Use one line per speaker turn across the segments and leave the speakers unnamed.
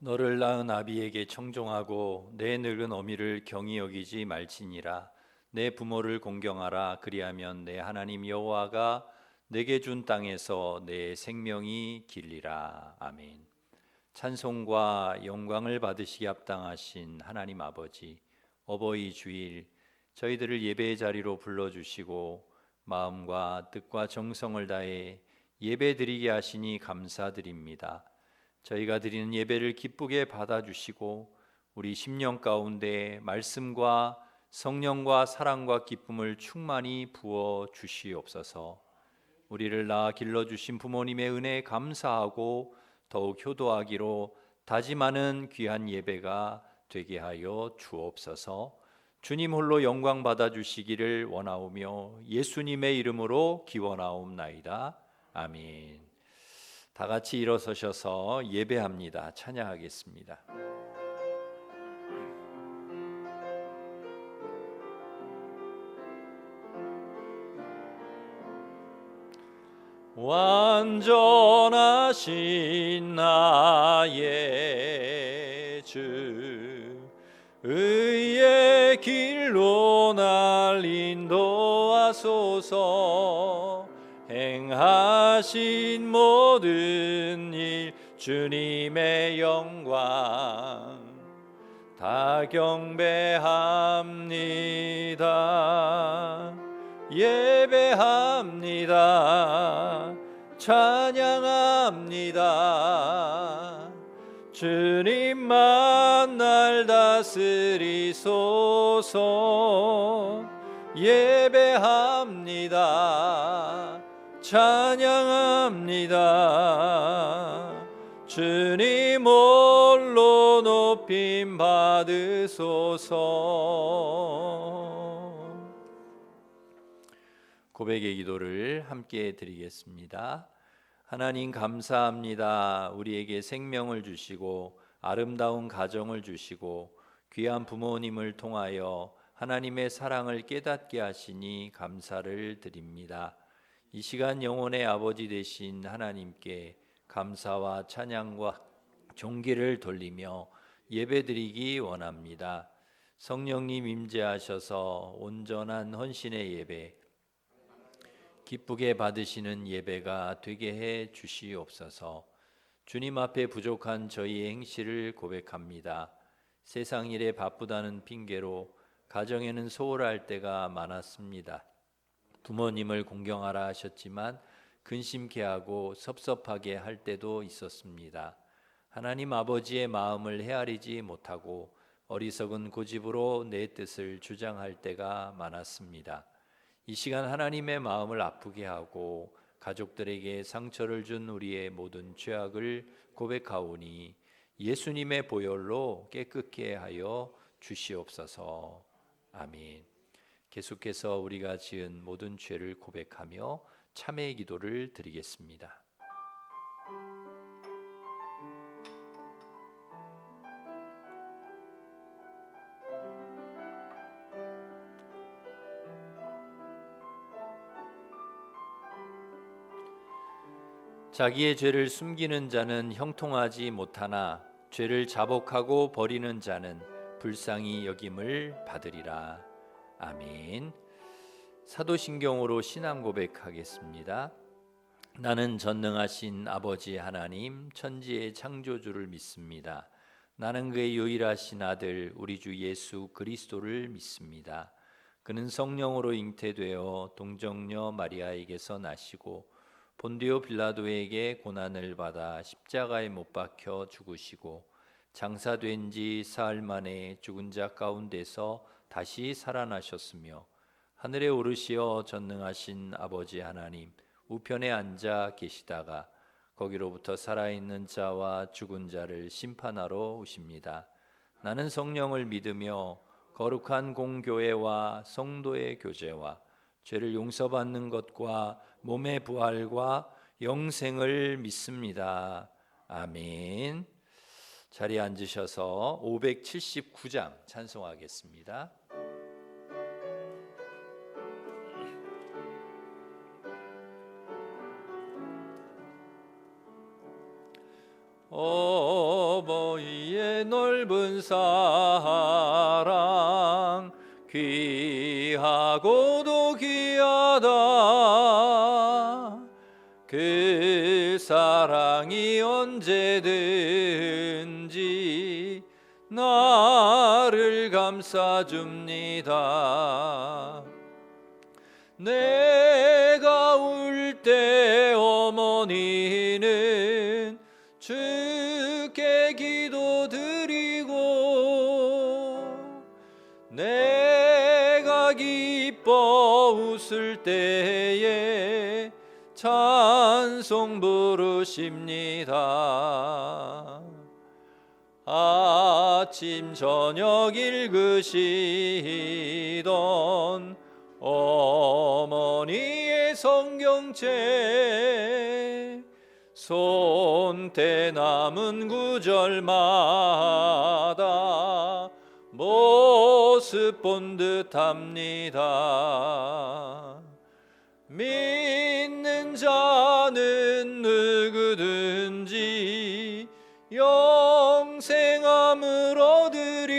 너를 낳은 아비에게 청종하고 내 늙은 어미를 경히 여기지 말지니라. 내 부모를 공경하라. 그리하면 내 하나님 여호와가 내게 준 땅에서 내 생명이 길리라. 아멘. 찬송과 영광을 받으시기 합당하신 하나님 아버지, 어버이 주일 저희들을 예배의 자리로 불러주시고 마음과 뜻과 정성을 다해 예배드리게 하시니 감사드립니다. 저희가 드리는 예배를 기쁘게 받아주시고 우리 심령 가운데 말씀과 성령과 사랑과 기쁨을 충만히 부어 주시옵소서. 우리를 낳아 길러주신 부모님의 은혜에 감사하고 더욱 효도하기로 다짐하는 귀한 예배가 되게 하여 주옵소서. 주님 홀로 영광 받아주시기를 원하오며 예수님의 이름으로 기원하옵나이다. 아멘. 다 같이 일어서셔서 예배합니다. 찬양하겠습니다. 완전하신 나의 주, 의의 길로 날 인도하소서. 행하신 모든 일 주님의 영광 다 경배합니다. 예배합니다. 찬양합니다. 주님만 날 다스리소서. 예배합니다. 찬양합니다. 주님 홀로 높임 받으소서. 고백의 기도를 함께 드리겠습니다. 하나님 감사합니다. 우리에게 생명을 주시고 아름다운 가정을 주시고 귀한 부모님을 통하여 하나님의 사랑을 깨닫게 하시니 감사를 드립니다. 이 시간 영혼의 아버지 되신 하나님께 감사와 찬양과 존귀를 돌리며 예배드리기 원합니다. 성령님 임재하셔서 온전한 헌신의 예배, 기쁘게 받으시는 예배가 되게 해 주시옵소서. 주님 앞에 부족한 저희의 행실을 고백합니다. 세상 일에 바쁘다는 핑계로 가정에는 소홀할 때가 많았습니다. 부모님을 공경하라 하셨지만 근심케 하고 섭섭하게 할 때도 있었습니다. 하나님 아버지의 마음을 헤아리지 못하고 어리석은 고집으로 내 뜻을 주장할 때가 많았습니다. 이 시간 하나님의 마음을 아프게 하고 가족들에게 상처를 준 우리의 모든 죄악을 고백하오니 예수님의 보혈로 깨끗게 하여 주시옵소서. 아멘. 계속해서 우리가 지은 모든 죄를 고백하며 참회의 기도를 드리겠습니다. 자기의 죄를 숨기는 자는 형통하지 못하나 죄를 자복하고 버리는 자는 불쌍히 여김을 받으리라. 아멘. 사도신경으로 신앙 고백하겠습니다. 나는 전능하신 아버지 하나님 천지의 창조주를 믿습니다. 나는 그의 유일하신 아들 우리 주 예수 그리스도를 믿습니다. 그는 성령으로 잉태되어 동정녀 마리아에게서 나시고 본디오 빌라도에게 고난을 받아 십자가에 못 박혀 죽으시고 장사된 지 사흘 만에 죽은 자 가운데서 다시 살아나셨으며 하늘에 오르시어 전능하신 아버지 하나님 우편에 앉아 계시다가 거기로부터 살아있는 자와 죽은 자를 심판하러 오십니다. 나는 성령을 믿으며 거룩한 공교회와 성도의 교제와 죄를 용서받는 것과 몸의 부활과 영생을 믿습니다. 아멘. 자리에 앉으셔서 579장 찬송하겠습니다. 오 어버이의 넓은 사랑 귀하고도 귀하다. 그 사랑이 언제든지 나를 감싸줍니다. 내가 울 때 어머니는 주께 기도드리고, 내가 기뻐 웃을 때에 찬송 부르십니다. 아침 저녁 읽으시던 어머니의 성경책 손때 남은 구절마다 모습 본 듯합니다. 믿는 자는 누구든지 영생함을 얻으리.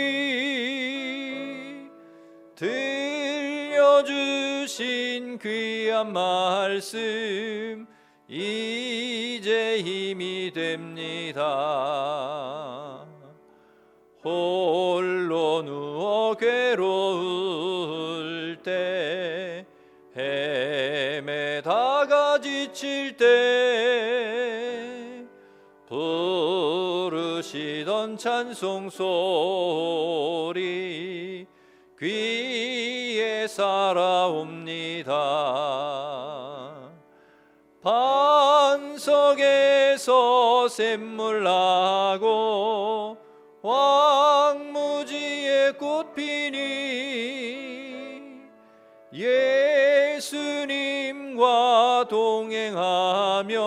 들려주신 귀한 말씀 이제 힘이 됩니다. 홀로 누워 괴로울 때, 헤매다가 지칠 때 부르시던 찬송 소리 귀에 살아옵니다. 반석에서 샘물 나고 황무지에 꽃 피니 예수님과 동행하면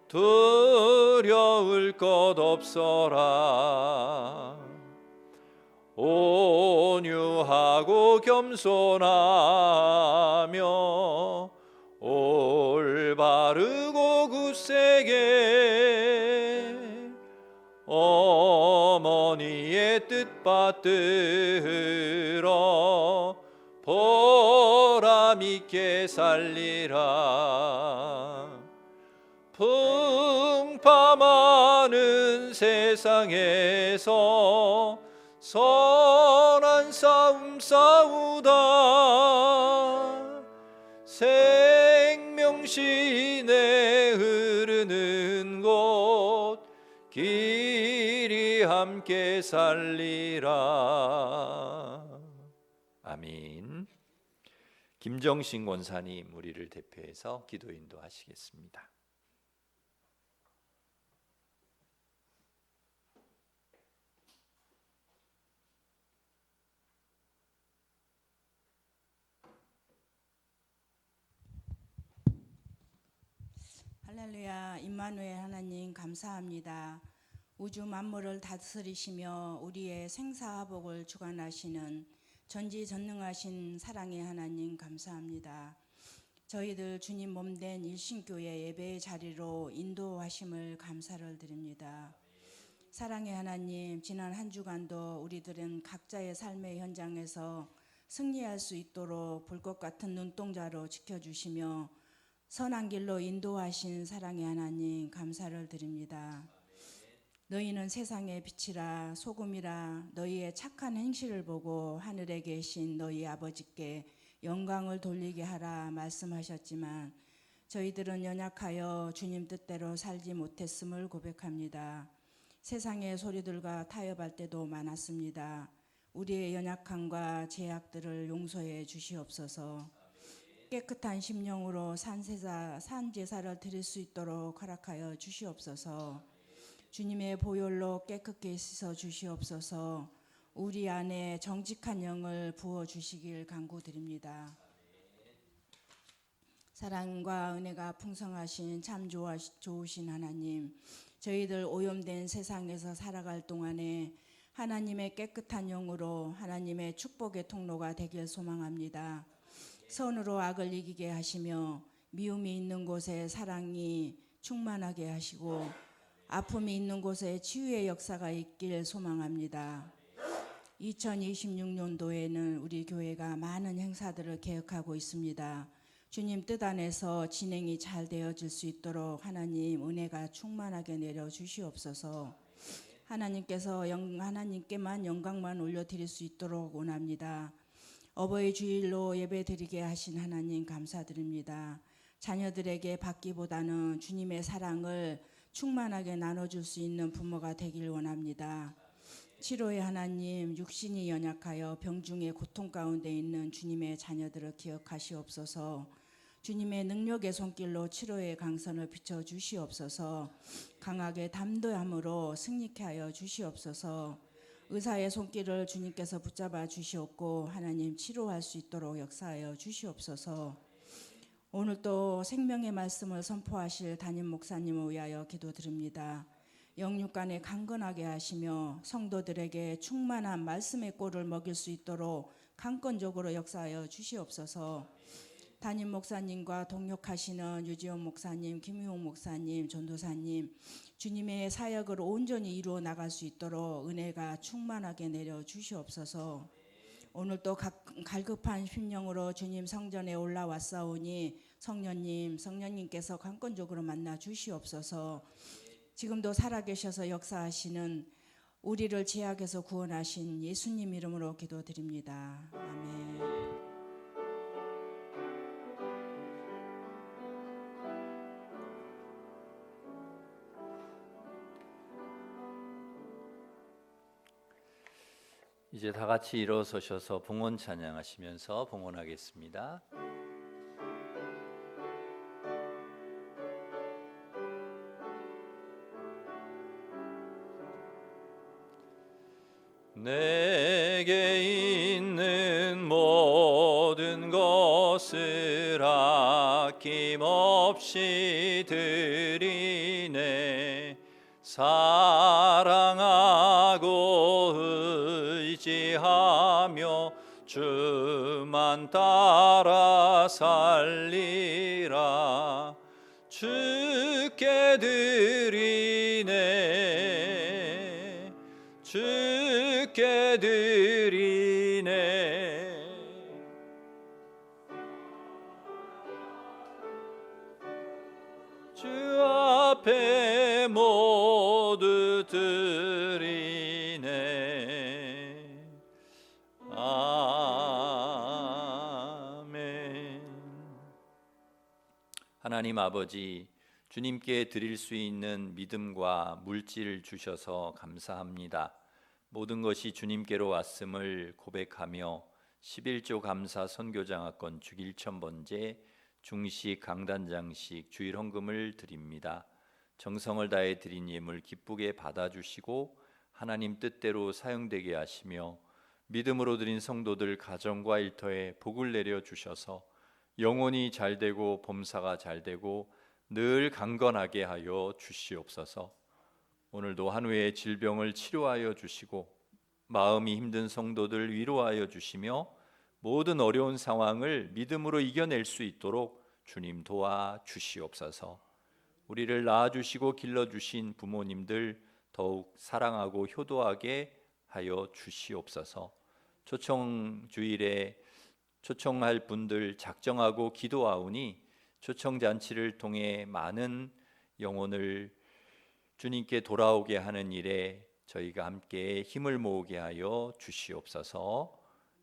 두려울 것 없어라. 온유하고 겸손하며 올바르고 굳세게 어머니의 뜻 받들어 보람 있게 살리라. 풍파많은 세상에서 선한 싸움 싸우다 생명신에 흐르는 곳 길이 함께 살리라. 아멘. 김정신 권사님 우리를 대표해서 기도 인도하시겠습니다.
할렐루야. 임마누엘 하나님 감사합니다. 우주 만물을 다스리시며 우리의 생사화복을 주관하시는 전지전능하신 사랑의 하나님 감사합니다. 저희들 주님 몸된 일신교회 예배의 자리로 인도하심을 감사를 드립니다. 사랑의 하나님, 지난 한 주간도 우리들은 각자의 삶의 현장에서 승리할 수 있도록 불꽃 같은 눈동자로 지켜주시며 선한 길로 인도하신 사랑의 하나님 감사를 드립니다. 너희는 세상의 빛이라 소금이라. 너희의 착한 행실을 보고 하늘에 계신 너희 아버지께 영광을 돌리게 하라 말씀하셨지만 저희들은 연약하여 주님 뜻대로 살지 못했음을 고백합니다. 세상의 소리들과 타협할 때도 많았습니다. 우리의 연약함과 죄악들을 용서해 주시옵소서. 깨끗한 심령으로 산제사를 드릴 수 있도록 허락하여 주시옵소서. 주님의 보혈로 깨끗게 씻어 주시옵소서. 우리 안에 정직한 영을 부어 주시길 간구드립니다. 사랑과 은혜가 풍성하신 참 좋으신 하나님, 저희들 오염된 세상에서 살아갈 동안에 하나님의 깨끗한 영으로 하나님의 축복의 통로가 되길 소망합니다. 선으로 악을 이기게 하시며 미움이 있는 곳에 사랑이 충만하게 하시고 아픔이 있는 곳에 치유의 역사가 있길 소망합니다. 2026년도에는 우리 교회가 많은 행사들을 계획하고 있습니다. 주님 뜻 안에서 진행이 잘 되어질 수 있도록 하나님 은혜가 충만하게 내려 주시옵소서. 하나님께만 영광만 올려드릴 수 있도록 원합니다. 어버이 주일로 예배드리게 하신 하나님 감사드립니다. 자녀들에게 받기보다는 주님의 사랑을 충만하게 나눠줄 수 있는 부모가 되길 원합니다. 치료의 하나님, 육신이 연약하여 병중의 고통 가운데 있는 주님의 자녀들을 기억하시옵소서. 주님의 능력의 손길로 치료의 강선을 비춰주시옵소서. 강하게 담대함으로 승리케 하여 주시옵소서. 의사의 손길을 주님께서 붙잡아 주시옵고 하나님 치료할 수 있도록 역사하여 주시옵소서. 오늘 또 생명의 말씀을 선포하실 담임 목사님을 위하여 기도드립니다. 영육간에 강건하게 하시며 성도들에게 충만한 말씀의 꼴을 먹일 수 있도록 강권적으로 역사하여 주시옵소서. 담임 목사님과 동역하시는 유지원 목사님, 김희용 목사님, 전도사님, 주님의 사역을 온전히 이루어 나갈 수 있도록 은혜가 충만하게 내려 주시옵소서. 오늘도 갈급한 심령으로 주님 성전에 올라왔사오니 성령님께서 강권적으로 만나 주시옵소서. 지금도 살아계셔서 역사하시는 우리를 죄악에서 구원하신 예수님 이름으로 기도드립니다. 아멘.
이제 다 같이 일어서셔서 봉헌 찬양하시면서 봉헌하겠습니다. 내게 있는 모든 것을 아낌없이 드리네. 사랑하고 의지하며 주만 따라 살리라. 주께 드리네. 주께 드리네. 주 앞에 모두 드리네. 아멘. 하나님 아버지, 주님께 드릴 수 있는 믿음과 물질을 주셔서 감사합니다. 모든 것이 주님께로 왔음을 고백하며 11조 감사 선교장학권 주길천번제 중식 강단장식 주일 헌금을 드립니다. 정성을 다해 드린 예물 기쁘게 받아주시고 하나님 뜻대로 사용되게 하시며 믿음으로 드린 성도들 가정과 일터에 복을 내려 주셔서 영혼이 잘되고 범사가 잘되고 늘 강건하게 하여 주시옵소서. 오늘도 한 해의 질병을 치료하여 주시고 마음이 힘든 성도들 위로하여 주시며 모든 어려운 상황을 믿음으로 이겨낼 수 있도록 주님 도와 주시옵소서. 우리를 낳아주시고 길러주신 부모님들 더욱 사랑하고 효도하게 하여 주시옵소서. 초청주일에 초청할 분들 작정하고 기도하오니 초청잔치를 통해 많은 영혼을 주님께 돌아오게 하는 일에 저희가 함께 힘을 모으게 하여 주시옵소서.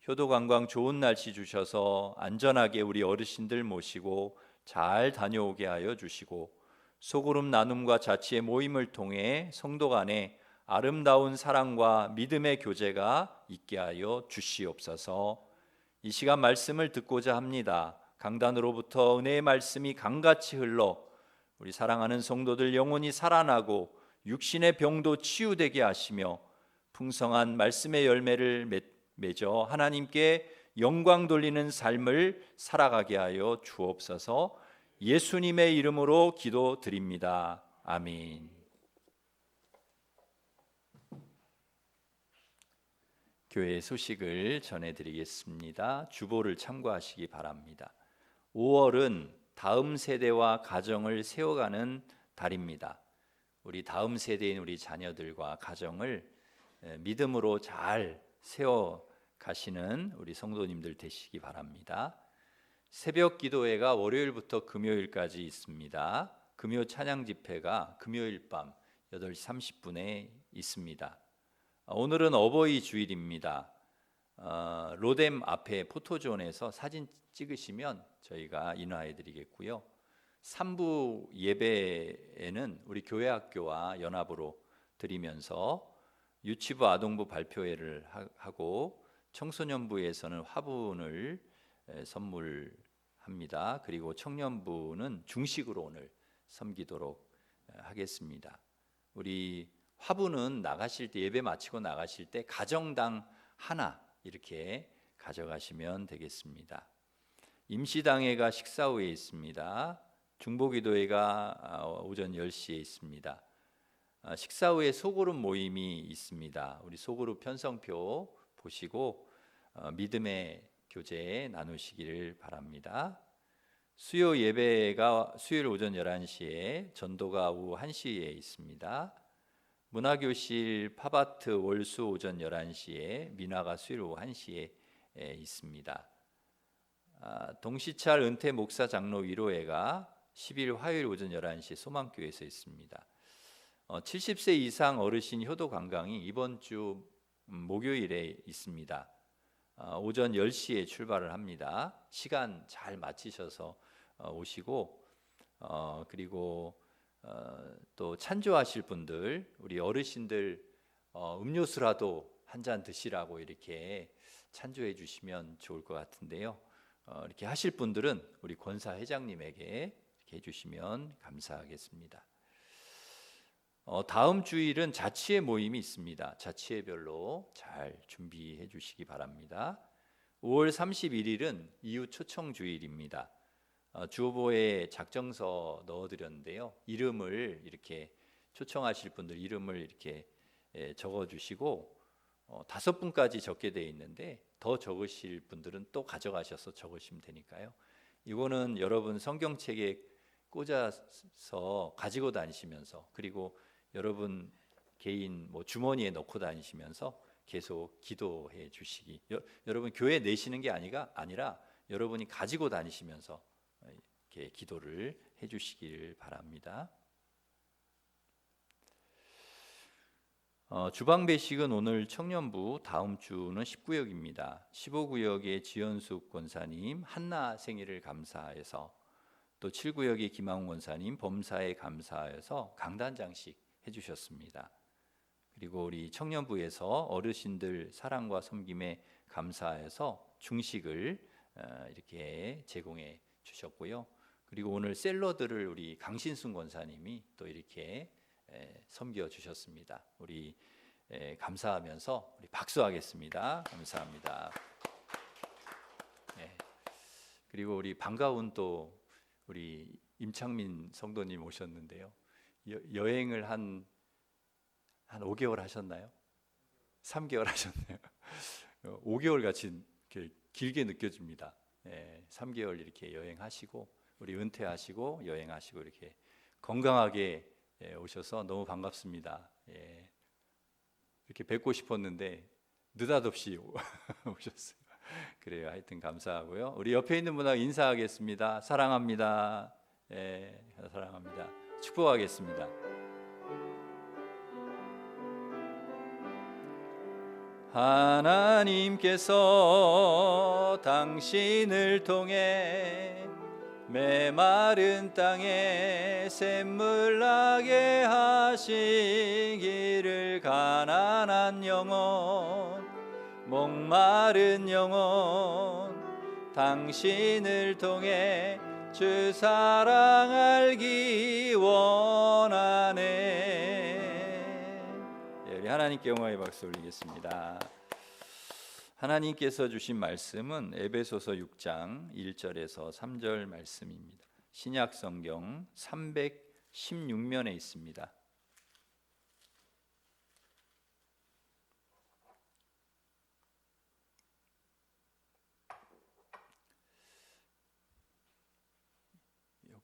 효도관광 좋은 날씨 주셔서 안전하게 우리 어르신들 모시고 잘 다녀오게 하여 주시고 소그룹 나눔과 자치의 모임을 통해 성도 간에 아름다운 사랑과 믿음의 교제가 있게 하여 주시옵소서. 이 시간 말씀을 듣고자 합니다. 강단으로부터 은혜의 말씀이 강같이 흘러 우리 사랑하는 성도들 영혼이 살아나고 육신의 병도 치유되게 하시며 풍성한 말씀의 열매를 맺어 하나님께 영광 돌리는 삶을 살아가게 하여 주옵소서. 예수님의 이름으로 기도드립니다. 아멘. 교회 소식을 전해드리겠습니다. 주보를 참고하시기 바랍니다. 5월은 다음 세대와 가정을 세워가는 달입니다. 우리 다음 세대인 우리 자녀들과 가정을 믿음으로 잘 세워 가시는 우리 성도님들 되시기 바랍니다. 새벽 기도회가 월요일부터 금요일까지 있습니다. 금요 찬양 집회가 금요일 밤 8시 30분에 있습니다. 오늘은 어버이 주일입니다. 로뎀 앞에 포토존에서 사진 찍으시면 저희가 인화해 드리겠고요. 3부 예배에는 우리 교회 학교와 연합으로 드리면서 유치부 아동부 발표회를 하고 청소년부에서는 화분을 선물합니다. 그리고 청년부는 중식으로 오늘 섬기도록 하겠습니다. 우리 화분은 나가실 때, 예배 마치고 나가실 때 가정당 하나 이렇게 가져가시면 되겠습니다. 임시당회가 식사 후에 있습니다. 중보기도회가 오전 10시에 있습니다. 식사 후에 소그룹 모임이 있습니다. 우리 소그룹 편성표 보시고 믿음의 교제 나누시기를 바랍니다. 수요 예배가 수요일 오전 11시에, 전도가 오후 1시에 있습니다. 문화교실 팝아트 월수 오전 11시에, 민화가 수요일 오후 1시에 있습니다. 동시찰 은퇴 목사 장로 위로회가 10일 화요일 오전 11시 소망교회에서 있습니다. 70세 이상 어르신 효도 관광이 이번 주 목요일에 있습니다. 오전 10시에 출발을 합니다. 시간 잘 맞추셔서 오시고, 그리고 또 찬조하실 분들, 우리 어르신들 음료수라도 한 잔 드시라고 이렇게 찬조해 주시면 좋을 것 같은데요. 이렇게 하실 분들은 우리 권사 회장님에게 이렇게 해주시면 감사하겠습니다. 다음 주일은 자치회 모임이 있습니다. 자치회별로 잘 준비해 주시기 바랍니다. 5월 31일은 이웃 초청 주일입니다. 주호보에 작정서 넣어드렸는데요. 이름을 이렇게 초청하실 분들 이름을 이렇게 적어주시고 5분까지 적게 되어 있는데 더 적으실 분들은 또 가져가셔서 적으시면 되니까요. 이거는 여러분 성경책에 꽂아서 가지고 다니시면서, 그리고 여러분 개인 주머니에 넣고 다니시면서 계속 기도해 주시기. 여러분 교회 내시는 게 아니라 여러분이 가지고 다니시면서 이렇게 기도를 해 주시길 바랍니다. 주방 배식은 오늘 청년부, 다음 주는 19구역입니다. 15구역의 지연숙 권사님 한나 생일을 감사해서, 또 7구역의 김항훈 권사님 범사에 감사해서 강단장식 해주셨습니다. 그리고 우리 청년부에서 어르신들 사랑과 섬김에 감사해서 중식을 이렇게 제공해 주셨고요. 그리고 오늘 샐러드를 우리 강신순 권사님이 또 이렇게 섬겨 주셨습니다. 우리 감사하면서 우리 박수하겠습니다. 감사합니다. 그리고 우리 반가운 또 우리 임창민 성도님 오셨는데요. 여행을 한 5개월 하셨나요? 3개월 하셨네요. 5개월 같이 길게 느껴집니다. 3개월 이렇게 여행하시고, 우리 은퇴하시고 여행하시고 이렇게 건강하게 오셔서 너무 반갑습니다. 이렇게 뵙고 싶었는데 느닷없이 오셨어요. 그래요. 하여튼 감사하고요. 우리 옆에 있는 분하고 인사하겠습니다. 사랑합니다. 사랑합니다. 축복하겠습니다. 하나님께서 당신을 통해 메마른 땅에 샘물 나게 하시기를, 가난한 영혼, 목마른 영혼, 당신을 통해 주 사랑 알기 원하네. 우리 하나님께 영광의 박수 올리겠습니다. 하나님께서 주신 말씀은 에베소서 6장 1절에서 3절 말씀입니다. 신약 성경 316면에 있습니다.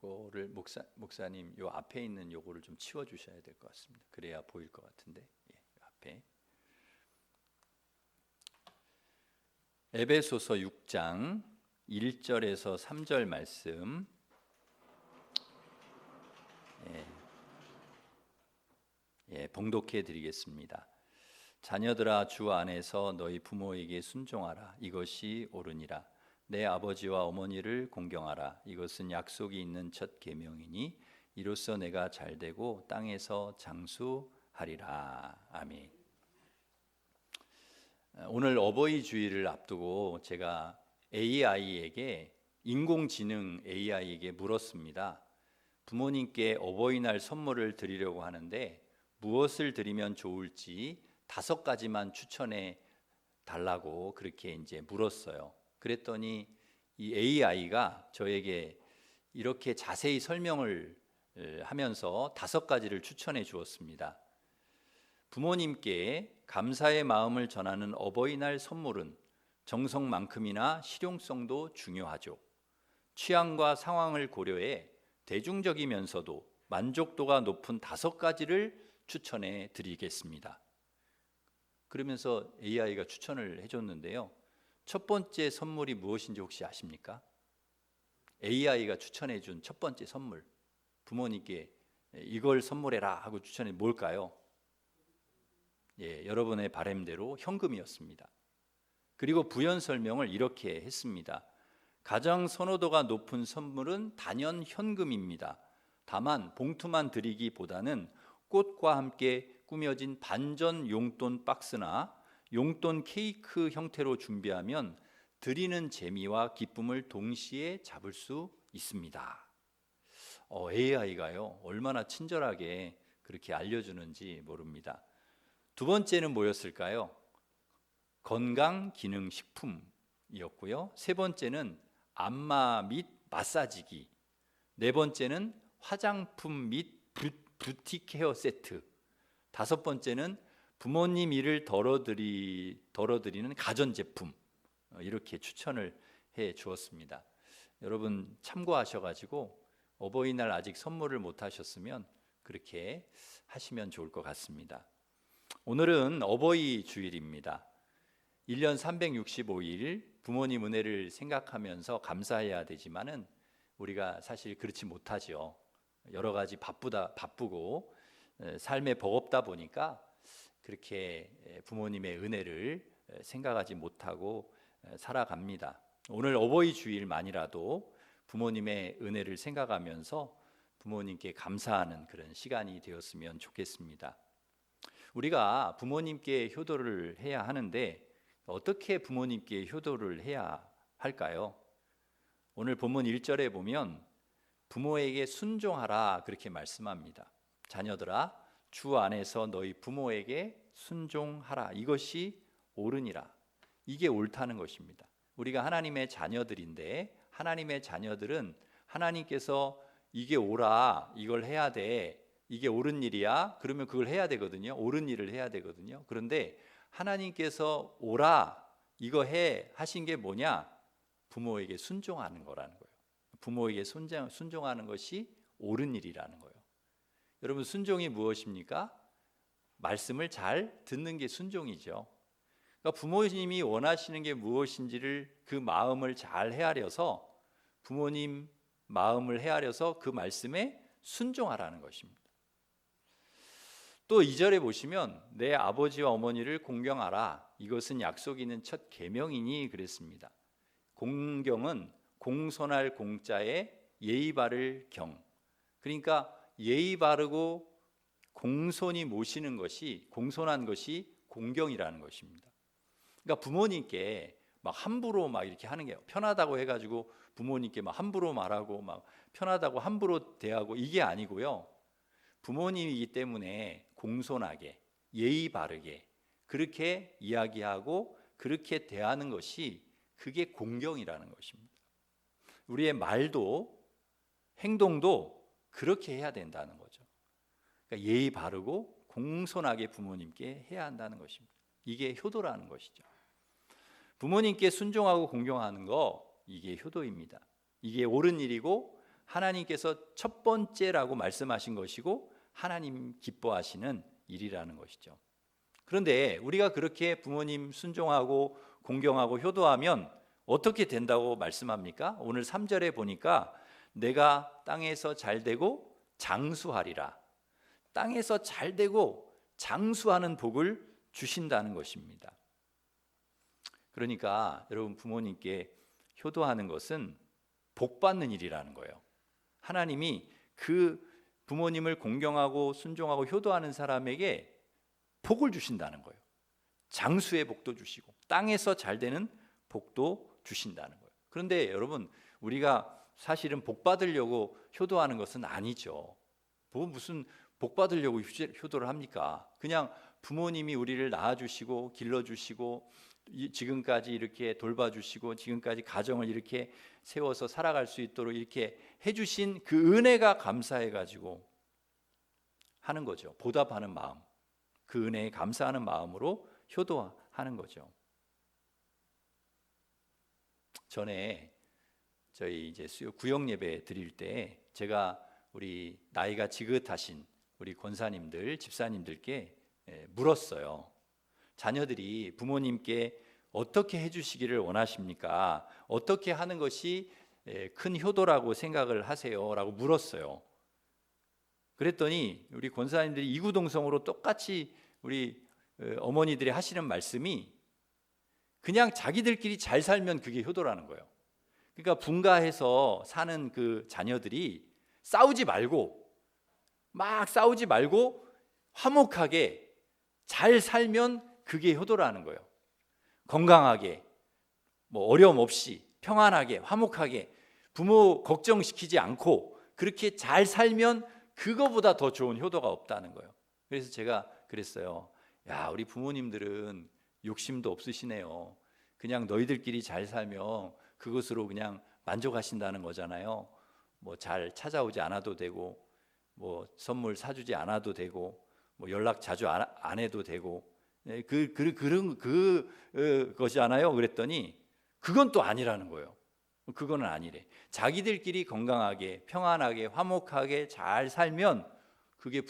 요거를 목사님 요 앞에 있는 요거를 좀 치워 주셔야 될 것 같습니다. 그래야 보일 것 같은데. 예, 요 앞에. 에베소서 6장 1절에서 3절 말씀. 봉독해 드리겠습니다. 자녀들아, 주 안에서 너희 부모에게 순종하라. 이것이 옳으니라. 내 아버지와 어머니를 공경하라. 이것은 약속이 있는 첫 계명이니 이로써 내가 잘되고 땅에서 장수하리라. 아멘. 오늘 어버이 주일을 앞두고 제가 인공지능 AI에게 물었습니다. 부모님께 어버이날 선물을 드리려고 하는데 무엇을 드리면 좋을지 5가지만 추천해 달라고 그렇게 이제 물었어요. 그랬더니 이 AI가 저에게 이렇게 자세히 설명을 하면서 5가지를 추천해 주었습니다. 부모님께 감사의 마음을 전하는 어버이날 선물은 정성만큼이나 실용성도 중요하죠. 취향과 상황을 고려해 대중적이면서도 만족도가 높은 5가지를 추천해 드리겠습니다. 그러면서 AI가 추천을 해줬는데요. 첫 번째 선물이 무엇인지 혹시 아십니까? AI가 추천해 준 첫 번째 선물, 부모님께 이걸 선물해라 하고 추천해 뭘까요? 여러분의 바람대로 현금이었습니다. 그리고 부연 설명을 이렇게 했습니다. 가장 선호도가 높은 선물은 단연 현금입니다. 다만 봉투만 드리기보다는 꽃과 함께 꾸며진 반전 용돈 박스나 용돈 케이크 형태로 준비하면 드리는 재미와 기쁨을 동시에 잡을 수 있습니다. AI가요, 얼마나 친절하게 그렇게 알려주는지 모릅니다. 두 번째는 뭐였을까요? 건강기능식품이었고요. 세 번째는 안마 및 마사지기, 네 번째는 화장품 및 뷰티 케어 세트, 5번째는 부모님 일을 덜어드리는 가전제품, 이렇게 추천을 해 주었습니다. 여러분 참고하셔가지고 어버이날 아직 선물을 못 하셨으면 그렇게 하시면 좋을 것 같습니다. 오늘은 어버이 주일입니다. 1년 365일 부모님 은혜를 생각하면서 감사해야 되지만은 우리가 사실 그렇지 못하죠. 여러 가지 바쁘고 삶에 버겁다 보니까 그렇게 부모님의 은혜를 생각하지 못하고 살아갑니다. 오늘 어버이 주일만이라도 부모님의 은혜를 생각하면서 부모님께 감사하는 그런 시간이 되었으면 좋겠습니다. 우리가 부모님께 효도를 해야 하는데 어떻게 부모님께 효도를 해야 할까요? 오늘 본문 1절에 보면 부모에게 순종하라 그렇게 말씀합니다. 자녀들아, 주 안에서 너희 부모에게 순종하라. 이것이 옳으니라. 이게 옳다는 것입니다. 우리가 하나님의 자녀들인데 하나님의 자녀들은 하나님께서 이게 옳아, 이걸 해야 돼, 이게 옳은 일이야, 그러면 그걸 해야 되거든요. 옳은 일을 해야 되거든요. 그런데 하나님께서 옳아, 이거 해 하신 게 뭐냐? 부모에게 순종하는 거라는 거예요. 부모에게 순종하는 것이 옳은 일이라는 거예요. 여러분, 순종이 무엇입니까? 말씀을 잘 듣는 게 순종이죠. 그러니까 부모님이 원하시는 게 무엇인지를 그 마음을 잘 헤아려서 부모님 마음을 헤아려서 그 말씀에 순종하라는 것입니다. 또 2절에 보시면 내 아버지와 어머니를 공경하라. 이것은 약속이 있는 첫 계명이니 그랬습니다. 공경은 공손할 공자에 예의 바를 경. 그러니까 예의 바르고 공손히 모시는 것이, 공손한 것이 공경이라는 것입니다. 그러니까 부모님께 막 함부로 막 이렇게 하는 게 편하다고 해가지고 부모님께 막 함부로 말하고 막 편하다고 함부로 대하고 이게 아니고요. 부모님이기 때문에 공손하게 예의 바르게 그렇게 이야기하고 그렇게 대하는 것이 그게 공경이라는 것입니다. 우리의 말도 행동도 그렇게 해야 된다는 거죠. 그러니까 예의 바르고 공손하게 부모님께 해야 한다는 것입니다. 이게 효도라는 것이죠. 부모님께 순종하고 공경하는 거, 이게 효도입니다. 이게 옳은 일이고 하나님께서 첫 번째라고 말씀하신 것이고 하나님 기뻐하시는 일이라는 것이죠. 그런데 우리가 그렇게 부모님 순종하고 공경하고 효도하면 어떻게 된다고 말씀합니까? 오늘 3절에 보니까 내가 땅에서 잘되고 장수하리라. 땅에서 잘되고 장수하는 복을 주신다는 것입니다. 그러니까 여러분, 부모님께 효도하는 것은 복 받는 일이라는 거예요. 하나님이 그 부모님을 공경하고 순종하고 효도하는 사람에게 복을 주신다는 거예요. 장수의 복도 주시고 땅에서 잘 되는 복도 주신다는 거예요. 그런데 여러분, 우리가 사실은 복 받으려고 효도하는 것은 아니죠. 무슨 복 받으려고 효도를 합니까? 그냥 부모님이 우리를 낳아주시고 길러주시고 지금까지 이렇게 돌봐주시고 지금까지 가정을 이렇게 세워서 살아갈 수 있도록 이렇게 해주신 그 은혜가 감사해가지고 하는 거죠. 보답하는 마음, 그 은혜에 감사하는 마음으로 효도하는 거죠. 전에 저희 이제 수요 구역 예배 드릴 때 제가 우리 나이가 지긋하신 우리 권사님들, 집사님들께 물었어요. 자녀들이 부모님께 어떻게 해주시기를 원하십니까? 어떻게 하는 것이 큰 효도라고 생각을 하세요? 라고 물었어요. 그랬더니 우리 권사님들이 이구동성으로 똑같이 우리 어머니들이 하시는 말씀이 그냥 자기들끼리 잘 살면 그게 효도라는 거예요. 그러니까 분가해서 사는 그 자녀들이 싸우지 말고 막 싸우지 말고 화목하게 잘 살면 그게 효도라는 거예요. 건강하게, 어려움 없이 평안하게 화목하게 부모 걱정시키지 않고 그렇게 잘 살면 그거보다 더 좋은 효도가 없다는 거예요. 그래서 제가 그랬어요. 야, 우리 부모님들은 욕심도 없으시네요. 그냥 너희들끼리 잘 살면 그것으로 그냥 만족하신다는 거잖아요. 잘 찾아오지 않아도 되고 선물 사주지 않아도 되고 연락 자주 안 해도 되고 그런 것이잖아요. 그랬더니 그건 또 아니라는 거예요. 그거는 아니래. 자기들끼리 건강하게 평안하게 화목하게 잘 살면 그게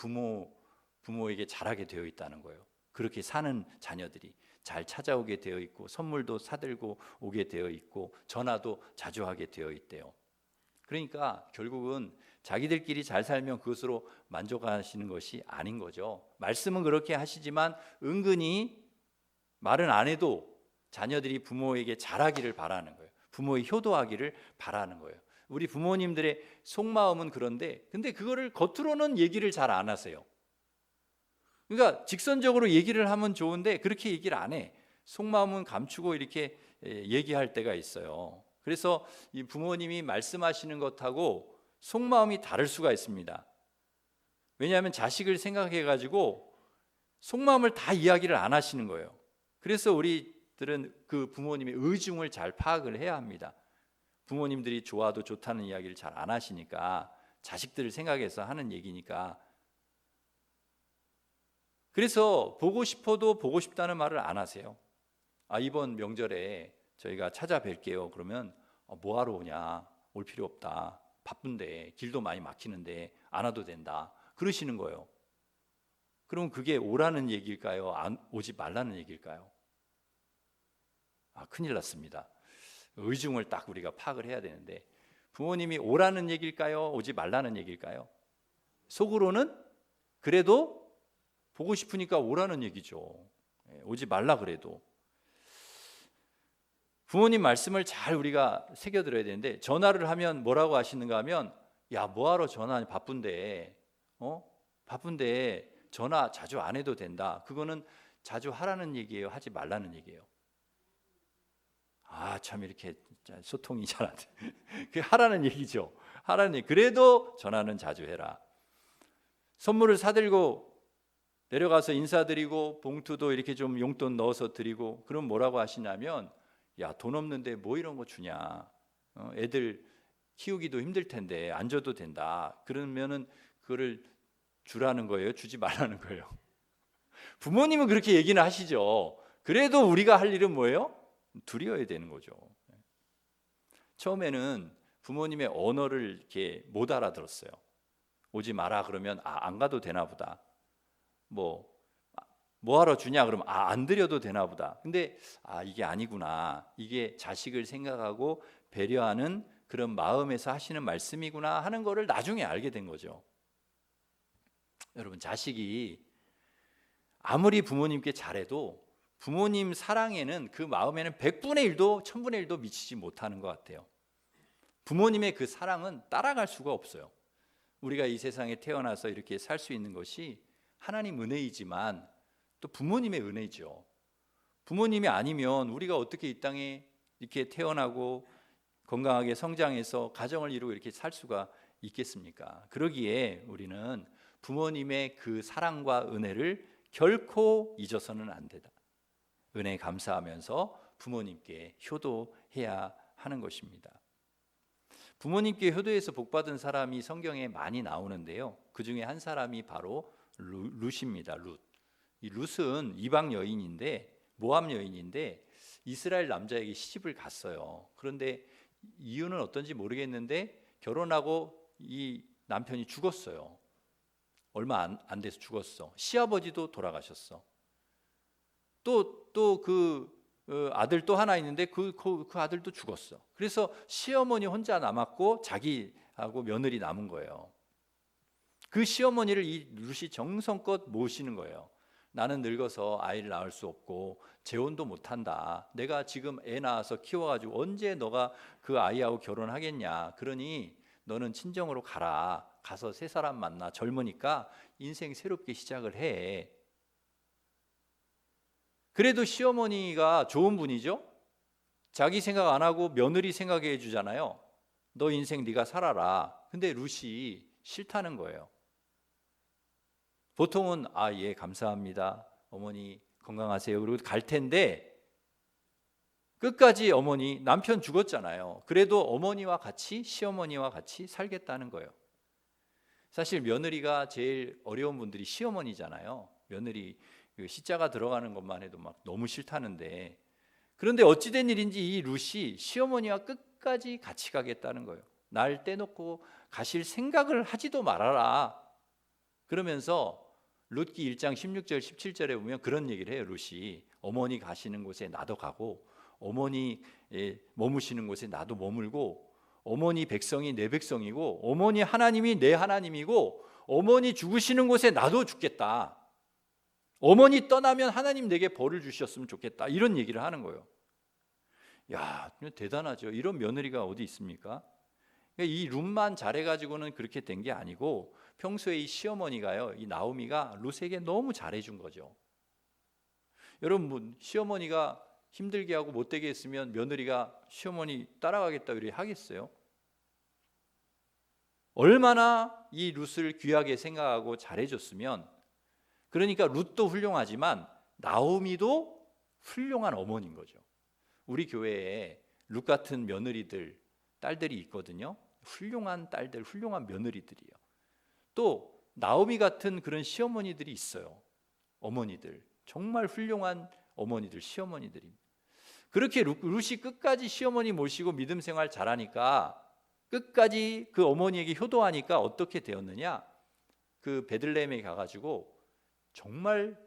부모에게 잘하게 되어 있다는 거예요. 그렇게 사는 자녀들이 잘 찾아오게 되어 있고 선물도 사들고 오게 되어 있고 전화도 자주 하게 되어 있대요. 그러니까 결국은 자기들끼리 잘 살면 그것으로 만족하시는 것이 아닌 거죠. 말씀은 그렇게 하시지만 은근히 말은 안 해도 자녀들이 부모에게 잘하기를 바라는 거예요. 부모의 효도하기를 바라는 거예요. 우리 부모님들의 속마음은 그런데 근데 그거를 겉으로는 얘기를 잘 안 하세요. 그러니까 직선적으로 얘기를 하면 좋은데 그렇게 얘기를 안 해. 속마음은 감추고 이렇게 얘기할 때가 있어요. 그래서 이 부모님이 말씀하시는 것하고 속마음이 다를 수가 있습니다. 왜냐하면 자식을 생각해 가지고 속마음을 다 이야기를 안 하시는 거예요. 그래서 우리들은 그 부모님의 의중을 잘 파악을 해야 합니다. 부모님들이 좋아도 좋다는 이야기를 잘 안 하시니까 자식들을 생각해서 하는 얘기니까. 그래서 보고 싶어도 보고 싶다는 말을 안 하세요. 이번 명절에 저희가 찾아뵐게요. 그러면 뭐하러 오냐? 올 필요 없다. 바쁜데 길도 많이 막히는데 안 와도 된다. 그러시는 거예요. 그럼 그게 오라는 얘기일까요? 오지 말라는 얘기일까요? 큰일 났습니다. 의중을 딱 우리가 파악을 해야 되는데 부모님이 오라는 얘기일까요? 오지 말라는 얘기일까요? 속으로는 그래도 보고 싶으니까 오라는 얘기죠. 오지 말라 그래도. 부모님 말씀을 잘 우리가 새겨들어야 되는데 전화를 하면 뭐라고 하시는가 하면 야, 뭐하러 전화 바쁜데 바쁜데 전화 자주 안 해도 된다. 그거는 자주 하라는 얘기예요? 하지 말라는 얘기예요? 참 이렇게 소통이 잘 안 돼. 그게 하라는 얘기죠. 하라는 얘기. 그래도 전화는 자주 해라. 선물을 사들고 내려가서 인사드리고 봉투도 이렇게 좀 용돈 넣어서 드리고 그럼 뭐라고 하시냐면 야, 돈 없는데 뭐 이런 거 주냐. 애들 키우기도 힘들 텐데 안 줘도 된다. 그러면은 그거를 주라는 거예요? 주지 말라는 거예요? 부모님은 그렇게 얘기는 하시죠. 그래도 우리가 할 일은 뭐예요? 드려야 되는 거죠. 처음에는 부모님의 언어를 이렇게 못 알아들었어요. 오지 마라 그러면 안 가도 되나 보다. 뭐 하러 주냐 그러면 안 드려도 되나 보다. 근데 이게 아니구나. 이게 자식을 생각하고 배려하는 그런 마음에서 하시는 말씀이구나 하는 거를 나중에 알게 된 거죠. 여러분, 자식이 아무리 부모님께 잘해도 부모님 사랑에는, 그 마음에는 100분의 1도 1000분의 1도 미치지 못하는 것 같아요. 부모님의 그 사랑은 따라갈 수가 없어요. 우리가 이 세상에 태어나서 이렇게 살 수 있는 것이 하나님 은혜이지만 또 부모님의 은혜죠. 부모님이 아니면 우리가 어떻게 이 땅에 이렇게 태어나고 건강하게 성장해서 가정을 이루고 이렇게 살 수가 있겠습니까? 그러기에 우리는 부모님의 그 사랑과 은혜를 결코 잊어서는 안 된다. 은혜 감사하면서 부모님께 효도해야 하는 것입니다. 부모님께 효도해서 복받은 사람이 성경에 많이 나오는데요. 그 중에 한 사람이 바로 룻입니다. 룻. 이 룻은 이방 여인인데, 모압 여인인데 이스라엘 남자에게 시집을 갔어요. 그런데 이유는 어떤지 모르겠는데 결혼하고 이 남편이 죽었어요. 얼마 안 돼서 죽었어. 시아버지도 돌아가셨어. 또 그 아들 또 하나 있는데 그 아들도 죽었어. 그래서 시어머니 혼자 남았고 자기하고 며느리 남은 거예요. 그 시어머니를 이 룻이 정성껏 모시는 거예요. 나는 늙어서 아이를 낳을 수 없고 재혼도 못한다. 내가 지금 애 낳아서 키워가지고 언제 너가 그 아이하고 결혼하겠냐. 그러니 너는 친정으로 가라. 가서 새 사람 만나. 젊으니까 인생 새롭게 시작을 해. 그래도 시어머니가 좋은 분이죠. 자기 생각 안 하고 며느리 생각해 주잖아요. 너 인생 네가 살아라. 근데 룻이 싫다는 거예요. 보통은 예, 감사합니다. 어머니 건강하세요. 그리고 갈 텐데 끝까지 어머니, 남편 죽었잖아요. 그래도 어머니와 같이, 시어머니와 같이 살겠다는 거예요. 사실 며느리가 제일 어려운 분들이 시어머니잖아요. 며느리 시자가 들어가는 것만 해도 막 너무 싫다는데, 그런데 어찌된 일인지 이 룻이 시어머니와 끝까지 같이 가겠다는 거예요. 날 떼놓고 가실 생각을 하지도 말아라. 그러면서 룻기 1장 16절 17절에 보면 그런 얘기를 해요. 룻이 어머니 가시는 곳에 나도 가고, 어머니 머무시는 곳에 나도 머물고, 어머니 백성이 내 백성이고, 어머니 하나님이 내 하나님이고, 어머니 죽으시는 곳에 나도 죽겠다. 어머니 떠나면 하나님 내게 벌을 주셨으면 좋겠다. 이런 얘기를 하는 거예요. 야, 대단하죠. 이런 며느리가 어디 있습니까? 이 룻만 잘해가지고는 그렇게 된 게 아니고 평소에 이 시어머니가요, 이 나오미가 룻에게 너무 잘해준 거죠. 여러분, 시어머니가 힘들게 하고 못되게 했으면 며느리가 시어머니 따라가겠다 그래 하겠어요? 얼마나 이 룻을 귀하게 생각하고 잘해줬으면. 그러니까 룻도 훌륭하지만 나오미도 훌륭한 어머니인 거죠. 우리 교회에 룻 같은 며느리들, 딸들이 있거든요. 훌륭한 딸들, 훌륭한 며느리들이요. 또 나오미 같은 그런 시어머니들이 있어요. 어머니들, 정말 훌륭한 어머니들, 시어머니들입니다. 그렇게 룻이 끝까지 시어머니 모시고 믿음 생활 잘하니까, 끝까지 그 어머니에게 효도하니까 어떻게 되었느냐? 그 베들레헴에 가가지고 정말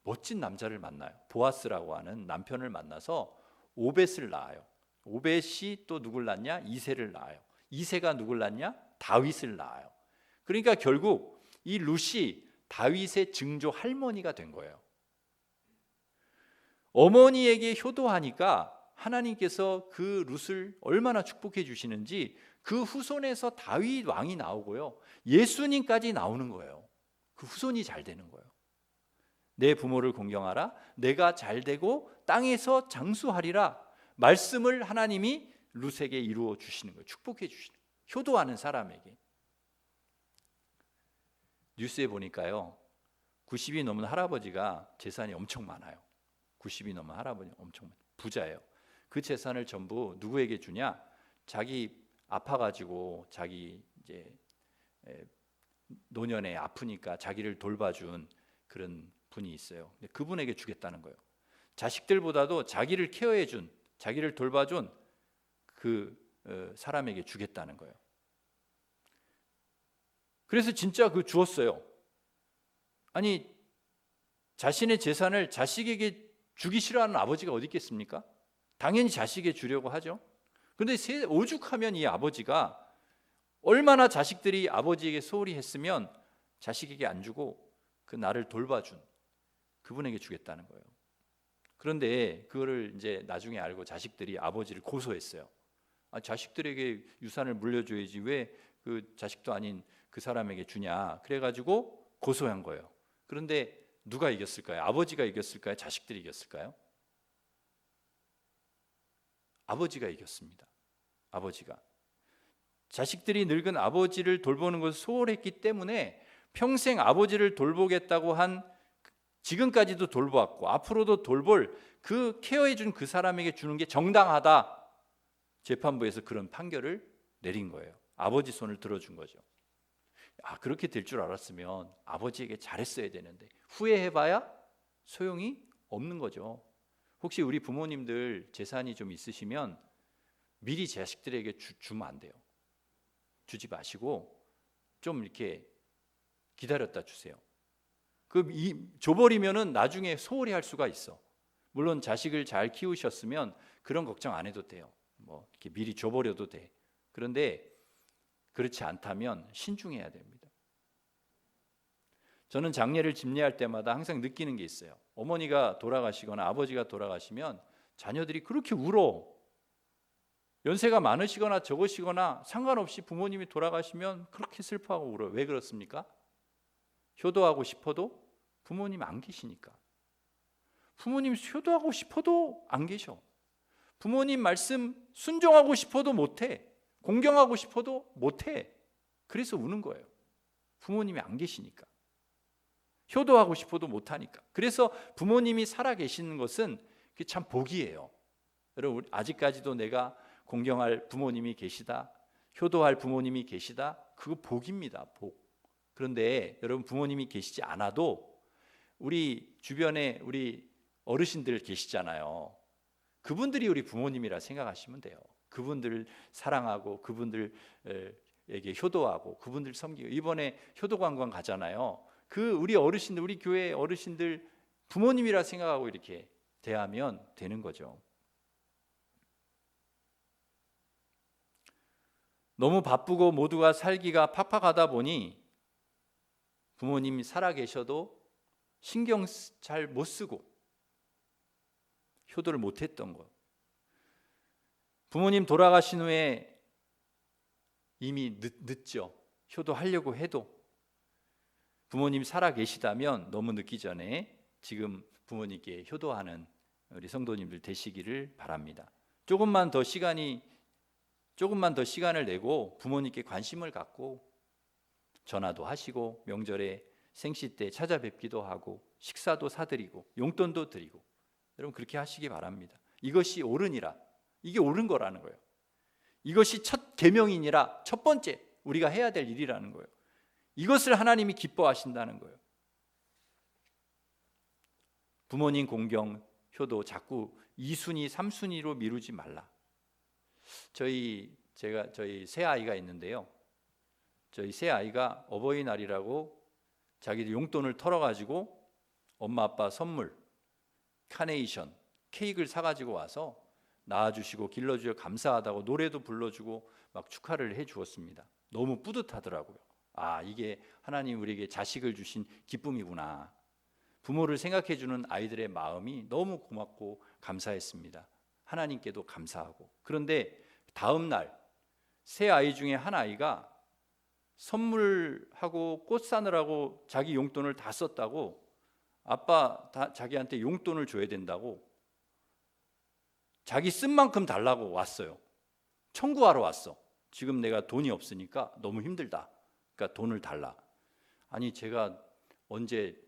멋진 남자를 만나요. 보아스라고 하는 남편을 만나서 오벳을 낳아요. 오벳이 또 누굴 낳냐? 이새를 낳아요. 이새가 누굴 낳냐? 다윗을 낳아요. 그러니까 결국 이 룻이 다윗의 증조 할머니가 된 거예요. 어머니에게 효도하니까 하나님께서 그 룻을 얼마나 축복해 주시는지, 그 후손에서 다윗 왕이 나오고요, 예수님까지 나오는 거예요. 그 후손이 잘 되는 거예요. 내 부모를 공경하라. 내가 잘 되고 땅에서 장수하리라. 말씀을 하나님이 룻에게 이루어 주시는 거예요. 축복해 주시는 거예요. 효도하는 사람에게. 뉴스에 보니까요, 90이 넘은 할아버지가 재산이 엄청 많아요. 90이 넘은 할아버지 엄청 부자예요. 그 재산을 전부 누구에게 주냐? 자기 아파가지고 자기 이제 노년에 아프니까 자기를 돌봐준 그런 분이 있어요. 근데 그분에게 주겠다는 거예요. 자식들보다도 자기를 케어해준, 자기를 돌봐준 그 사람에게 주겠다는 거예요. 그래서 진짜 그 주었어요. 아니, 자신의 재산을 자식에게 주기 싫어하는 아버지가 어디 있겠습니까? 당연히 자식에게 주려고 하죠. 그런데 오죽하면 이 아버지가 얼마나 자식들이 아버지에게 소홀히 했으면 자식에게 안 주고 그 나를 돌봐준 그분에게 주겠다는 거예요. 그런데 그거를 이제 나중에 알고 자식들이 아버지를 고소했어요. 자식들에게 유산을 물려줘야지 왜 그 자식도 아닌 그 사람에게 주냐. 그래가지고 고소한 거예요. 그런데 누가 이겼을까요? 아버지가 이겼을까요? 자식들이 이겼을까요? 아버지가 이겼습니다. 아버지가. 자식들이 늙은 아버지를 돌보는 것을 소홀했기 때문에 평생 아버지를 돌보겠다고 한, 지금까지도 돌보았고 앞으로도 돌볼 그 케어해 준 그 사람에게 주는 게 정당하다. 재판부에서 그런 판결을 내린 거예요. 아버지 손을 들어준 거죠. 그렇게 될 줄 알았으면 아버지에게 잘했어야 되는데 후회해봐야 소용이 없는 거죠. 혹시 우리 부모님들 재산이 좀 있으시면 미리 자식들에게 주면 안 돼요. 주지 마시고 좀 이렇게 기다렸다 주세요. 줘버리면은 나중에 소홀히 할 수가 있어. 물론 자식을 잘 키우셨으면 그런 걱정 안 해도 돼요. 뭐 이렇게 미리 줘버려도 돼. 그런데 그렇지 않다면 신중해야 됩니다. 저는 장례를 집례할 때마다 항상 느끼는 게 있어요. 어머니가 돌아가시거나 아버지가 돌아가시면 자녀들이 그렇게 울어. 연세가 많으시거나 적으시거나 상관없이 부모님이 돌아가시면 그렇게 슬퍼하고 울어요. 왜 그렇습니까? 효도하고 싶어도 부모님 안 계시니까. 부모님 효도하고 싶어도 안 계셔. 부모님 말씀 순종하고 싶어도 못해. 공경하고 싶어도 못해. 그래서 우는 거예요. 부모님이 안 계시니까. 효도하고 싶어도 못하니까. 그래서 부모님이 살아 계시는 것은 그게 참 복이에요. 여러분, 아직까지도 내가 공경할 부모님이 계시다, 효도할 부모님이 계시다, 그거 복입니다. 복. 그런데 여러분, 부모님이 계시지 않아도 우리 주변에 우리 어르신들 계시잖아요. 그분들이 우리 부모님이라 생각하시면 돼요. 그분들을 사랑하고 그분들에게 효도하고 그분들 섬기고. 이번에 효도관광 가잖아요. 우리 어르신들, 우리 교회 어르신들 부모님이라 생각하고 이렇게 대하면 되는 거죠. 너무 바쁘고 모두가 살기가 팍팍하다 보니 부모님이 살아 계셔도 신경 잘 못 쓰고 효도를 못 했던 것. 부모님 돌아가신 후에 이미 늦죠. 효도하려고 해도. 부모님 살아 계시다면 너무 늦기 전에 지금 부모님께 효도하는 우리 성도님들 되시기를 바랍니다. 조금만 더 시간을 내고 부모님께 관심을 갖고 전화도 하시고 명절에 생시 때 찾아뵙기도 하고 식사도 사드리고 용돈도 드리고, 여러분 그렇게 하시기 바랍니다. 이것이 옳으니라. 이게 옳은 거라는 거예요. 이것이 첫 계명이니라. 첫 번째 우리가 해야 될 일이라는 거예요. 이것을 하나님이 기뻐하신다는 거예요. 부모님 공경, 효도 자꾸 2순위, 3순위로 미루지 말라. 저희 새 아이가 있는데요. 저희 새 아이가 어버이날이라고 자기들 용돈을 털어가지고 엄마 아빠 선물, 카네이션, 케이크를 사가지고 와서 낳아주시고 길러주셔서 감사하다고 노래도 불러주고 막 축하를 해주었습니다. 너무 뿌듯하더라고요. 이게 하나님 우리에게 자식을 주신 기쁨이구나. 부모를 생각해주는 아이들의 마음이 너무 고맙고 감사했습니다. 하나님께도 감사하고. 그런데 다음 날 새 아이 중에 한 아이가 선물하고 꽃 사느라고 자기 용돈을 다 썼다고, 아빠 자기한테 용돈을 줘야 된다고 자기 쓴 만큼 달라고 왔어요. 청구하러 왔어. 지금 내가 돈이 없으니까 너무 힘들다. 그러니까 돈을 달라. 아니, 제가 언제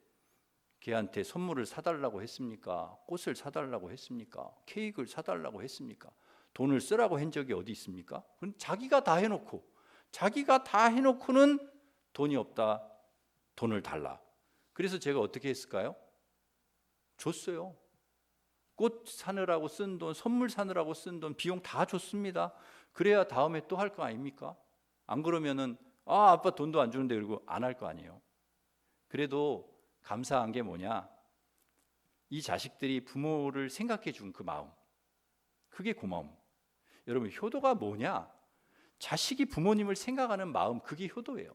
걔한테 선물을 사달라고 했습니까? 꽃을 사달라고 했습니까? 케이크를 사달라고 했습니까? 돈을 쓰라고 한 적이 어디 있습니까? 그럼 자기가 다 해놓고는 돈이 없다. 돈을 달라. 그래서 제가 어떻게 했을까요? 줬어요. 꽃 사느라고 쓴 돈, 선물 사느라고 쓴 돈, 비용 다 줬습니다. 그래야 다음에 또 할 거 아닙니까? 안 그러면은 아빠 돈도 안 주는데 그러고 안 할 거 아니에요. 그래도 감사한 게 뭐냐? 이 자식들이 부모를 생각해 준 그 마음, 그게 고마움. 여러분, 효도가 뭐냐? 자식이 부모님을 생각하는 마음, 그게 효도예요.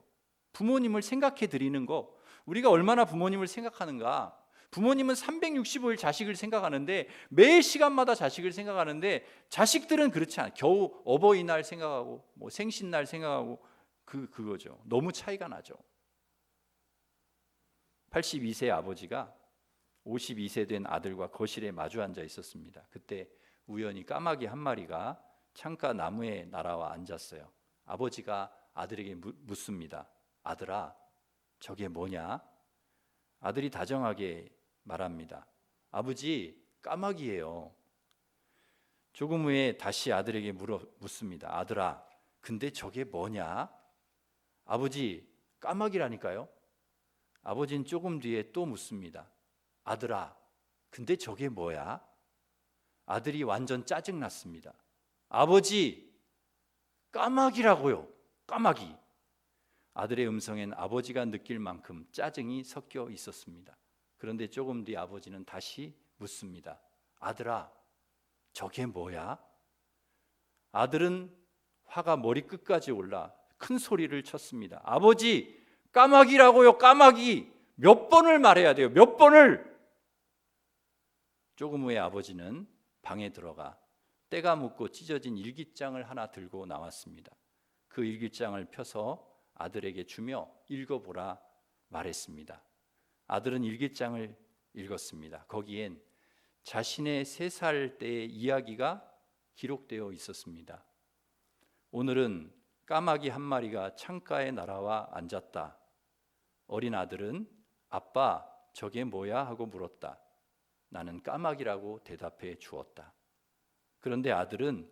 부모님을 생각해 드리는 거, 우리가 얼마나 부모님을 생각하는가. 부모님은 365일 자식을 생각하는데, 매 시간마다 자식을 생각하는데, 자식들은 그렇지 않아요. 겨우 어버이날 생각하고 뭐 생신날 생각하고 그거죠. 너무 차이가 나죠. 82세 아버지가 52세 된 아들과 거실에 마주 앉아 있었습니다. 그때 우연히 까마귀 한 마리가 창가 나무에 날아와 앉았어요. 아버지가 아들에게 묻습니다. 아들아, 저게 뭐냐? 아들이 다정하게 말합니다. 아버지, 까마귀예요. 조금 후에 다시 아들에게 묻습니다. 아들아, 근데 저게 뭐냐? 아버지, 까마귀라니까요. 아버지는 조금 뒤에 또 묻습니다. 아들아, 근데 저게 뭐야? 아들이 완전 짜증났습니다. 아버지, 까마귀라고요. 까마귀. 아들의 음성엔 아버지가 느낄 만큼 짜증이 섞여 있었습니다. 그런데 조금 뒤 아버지는 다시 묻습니다. 아들아, 저게 뭐야? 아들은 화가 머리끝까지 올라 큰 소리를 쳤습니다. 아버지, 까마귀라고요. 까마귀. 몇 번을 말해야 돼요. 몇 번을. 조금 후에 아버지는 방에 들어가 때가 묻고 찢어진 일기장을 하나 들고 나왔습니다. 그 일기장을 펴서 아들에게 주며 읽어보라 말했습니다. 아들은 일기장을 읽었습니다. 거기엔 자신의 3살 때의 이야기가 기록되어 있었습니다. 오늘은 까마귀 한 마리가 창가에 날아와 앉았다. 어린 아들은 아빠, 저게 뭐야? 하고 물었다. 나는 까마귀라고 대답해 주었다. 그런데 아들은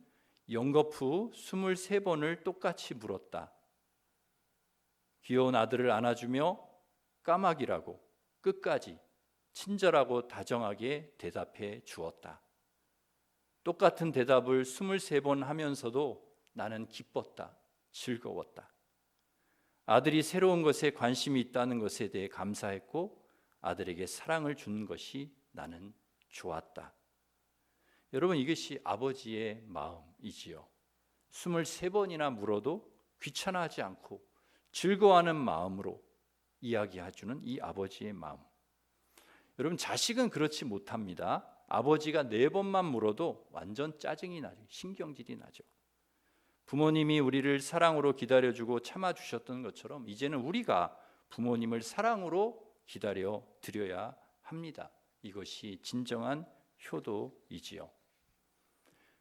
연거푸 23번을 똑같이 물었다. 귀여운 아들을 안아주며 까마귀라고 끝까지 친절하고 다정하게 대답해 주었다. 똑같은 대답을 23번 하면서도 나는 기뻤다. 즐거웠다. 아들이 새로운 것에 관심이 있다는 것에 대해 감사했고 아들에게 사랑을 준 것이 나는 좋았다. 여러분, 이것이 아버지의 마음이지요. 23번이나 물어도 귀찮아하지 않고 즐거워하는 마음으로 이야기해주는 이 아버지의 마음. 여러분, 자식은 그렇지 못합니다. 아버지가 4번만 물어도 완전 짜증이 나죠. 신경질이 나죠. 부모님이 우리를 사랑으로 기다려주고 참아주셨던 것처럼 이제는 우리가 부모님을 사랑으로 기다려 드려야 합니다. 이것이 진정한 효도이지요.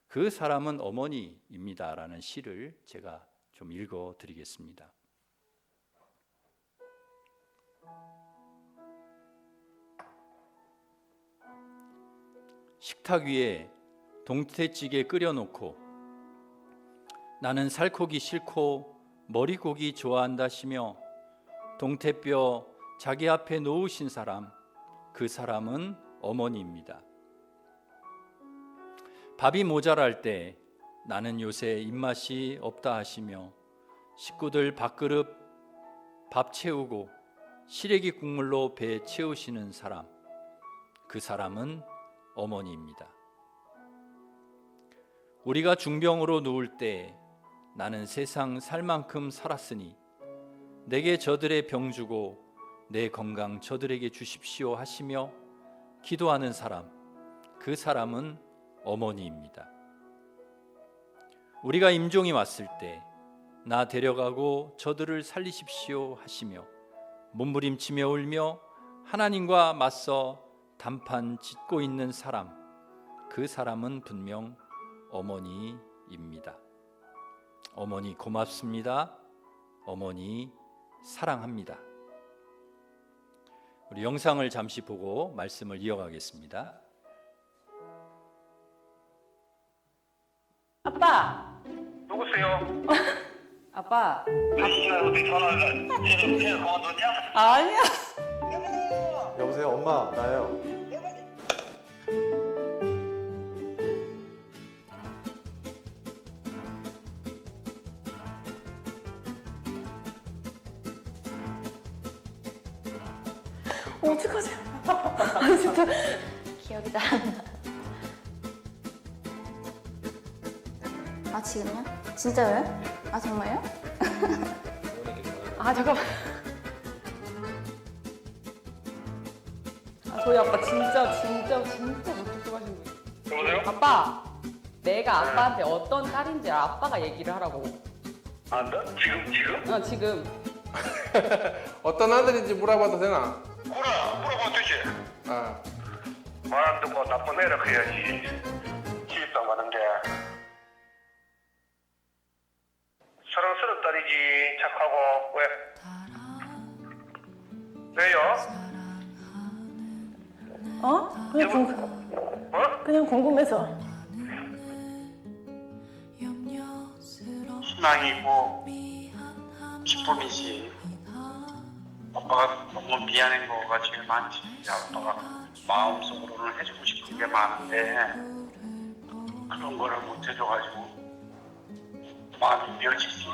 그 사람은 어머니입니다라는 시를 제가 좀 읽어드리겠습니다. 식탁 위에 동태찌개 끓여놓고 나는 살코기 싫고 머리고기 좋아한다시며 동태뼈 자기 앞에 놓으신 사람, 그 사람은 어머니입니다. 밥이 모자랄 때 나는 요새 입맛이 없다 하시며 식구들 밥그릇 밥 채우고 시래기 국물로 배 채우시는 사람, 그 사람은 어머니입니다. 우리가 중병으로 누울 때 나는 세상 살 만큼 살았으니 내게 저들의 병 주고 내 건강 저들에게 주십시오 하시며 기도하는 사람, 그 사람은 어머니입니다. 우리가 임종이 왔을 때 나 데려가고 저들을 살리십시오 하시며 몸부림치며 울며 하나님과 맞서 단판 짓고 있는 사람, 그 사람은 분명 어머니입니다. 어머니 고맙습니다. 어머니 사랑합니다. 우리 영상을 잠시 보고 말씀을 이어가겠습니다.
아빠!
누구세요?
아빠!
몇 시간 어떻게 전화를 쟤는 그만뒀냐?
아니야!
여보세요, 엄마, 나예요. 어떡하지? 진짜 기억이 잘 안 나. 아 지금요? 진짜요? 아 정말요?
아 잠깐만. 아 저희 아빠 진짜 무뚝뚝 하신 분.
여보세요?
아빠, 내가 아빠한테 어떤 딸인지 아빠가 얘기를 하라고.
아, 너 지금?
지금.
어떤 아들인지 물어봐도 되나?
물어봐 되지.
아,
말 안 듣고 나쁜 애라 해야지. 시집도 가는데. 사랑스러운 딸이지. 착하고. 왜? 왜요?
그냥 궁금해서.
희망이고 기쁨이지. 아빠가 너무 미안한 거가 제일 많지. 아빠가 마음속으로는 해주고 싶은 게 많은데 그런 거를 못 해줘가지고 마음이 미어지지.